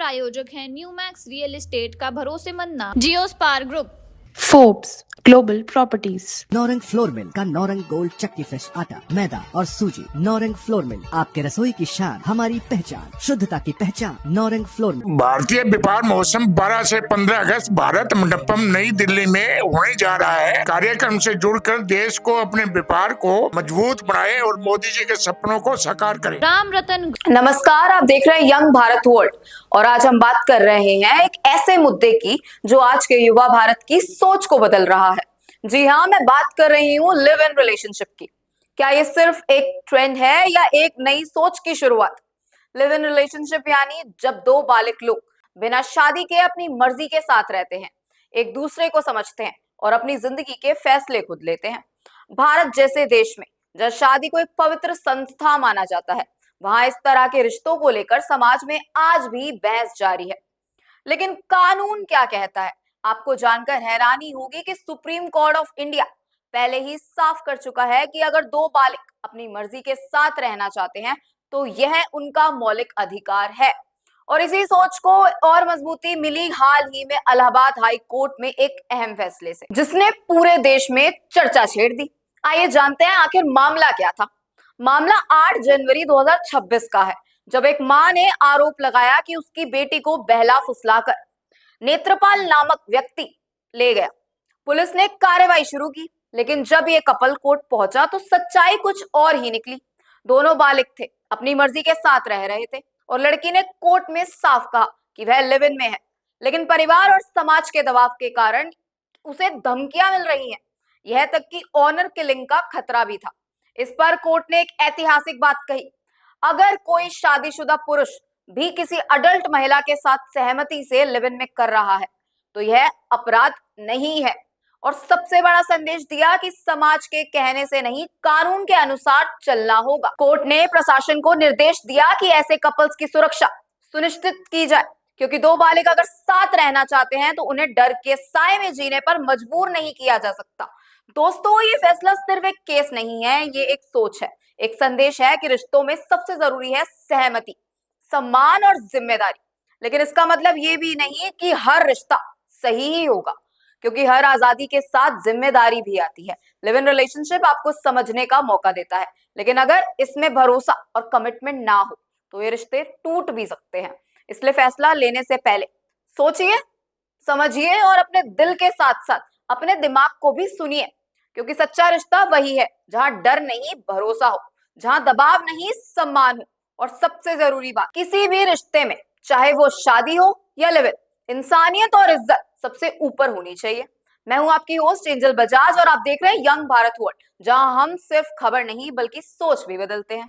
प्रायोजक है new max real estate का भरोसेमंद नाम जियोस्पार group. Forbes global properties. Naurang flour mill का नौरंग गोल्ड चक्की फ्रेश आटा, मैदा और सूजी। नौरंग फ्लोर मिल, आपके रसोई की शान, हमारी पहचान, शुद्धता की पहचान। नौरंग फ्लोर मिल। भारतीय व्यापार मौसम 12 से 15 अगस्त भारत मंडपम नई दिल्ली में होने जा रहा है। कार्यक्रम से जुड़कर देश को अपने व्यापार को मजबूत बनाए और मोदी जी के सपनों को साकार करें। राम रतन। नमस्कार, आप देख रहे हैं यंग भारत वर्ल्ड और आज हम बात कर रहे हैं एक ऐसे मुद्दे की जो आज के युवा भारत की सोच को बदल रहा है। जी हाँ, मैं बात कर रही हूँ लिव इन रिलेशनशिप की। क्या ये सिर्फ एक ट्रेंड है या एक नई सोच की शुरुआत? लिव इन रिलेशनशिप यानी जब दो बालिग लोग बिना शादी के अपनी मर्जी के साथ रहते हैं, एक दूसरे को समझते हैं और अपनी जिंदगी के फैसले खुद लेते हैं। भारत जैसे देश में जब शादी को एक पवित्र संस्था माना जाता है, वहां इस तरह के रिश्तों को लेकर समाज में आज भी बहस जारी है। लेकिन कानून क्या कहता है? आपको जानकर हैरानी होगी कि सुप्रीम कोर्ट ऑफ इंडिया पहले ही साफ कर चुका है कि अगर दो बालिग अपनी मर्जी के साथ रहना चाहते हैं तो यह उनका मौलिक अधिकार है। और इसी सोच को और मजबूती मिली हाल ही में इलाहाबाद हाई कोर्ट में एक अहम फैसले से, जिसने पूरे देश में चर्चा छेड़ दी। आइए जानते हैं आखिर मामला क्या था। मामला 8 जनवरी 2026 का है, जब एक मां ने आरोप लगाया कि उसकी बेटी को बहला फुसलाकर नेत्रपाल नामक व्यक्ति ले गया। पुलिस ने कार्रवाई शुरू की, लेकिन जब ये कपल कोर्ट पहुंचा तो सच्चाई कुछ और ही निकली। दोनों बालिग थे, अपनी मर्जी के साथ रह रहे थे और लड़की ने कोर्ट में साफ कहा कि वह लिव इन में है, लेकिन परिवार और समाज के दबाव के कारण उसे धमकियां मिल रही हैं। यह तक कि ऑनर किलिंग का खतरा भी था। इस पर कोर्ट ने एक ऐतिहासिक बात कही, अगर कोई शादीशुदा पुरुष भी किसी अडल्ट महिला के साथ सहमति से लिव इन में कर रहा है तो यह अपराध नहीं है। और सबसे बड़ा संदेश दिया कि समाज के कहने से नहीं, कानून के अनुसार चलना होगा। कोर्ट ने प्रशासन को निर्देश दिया कि ऐसे कपल्स की सुरक्षा सुनिश्चित की जाए, क्योंकि दो बालिग अगर साथ रहना चाहते हैं तो उन्हें डर के साए में जीने पर मजबूर नहीं किया जा सकता। दोस्तों, ये फैसला सिर्फ एक केस नहीं है, ये एक सोच है, एक संदेश है कि रिश्तों में सबसे जरूरी है सहमति, सम्मान और जिम्मेदारी। लेकिन इसका मतलब ये भी नहीं कि हर रिश्ता सही ही होगा, क्योंकि हर आजादी के साथ जिम्मेदारी भी आती है। लिव इन रिलेशनशिप आपको समझने का मौका देता है, लेकिन अगर इसमें भरोसा और कमिटमेंट ना हो तो ये रिश्ते टूट भी सकते हैं। इसलिए फैसला लेने से पहले सोचिए, समझिए और अपने दिल के साथ साथ अपने दिमाग को भी सुनिए, क्योंकि सच्चा रिश्ता वही है जहां डर नहीं भरोसा हो, जहां दबाव नहीं सम्मान हो, और सबसे जरूरी बात, किसी भी रिश्ते में चाहे वो शादी हो या लिव इन, इंसानियत और इज्जत सबसे ऊपर होनी चाहिए। मैं हूं आपकी होस्ट एंजल बजाज और आप देख रहे हैं यंग भारत वर्ल्ड, जहां हम सिर्फ खबर नहीं बल्कि सोच भी बदलते हैं।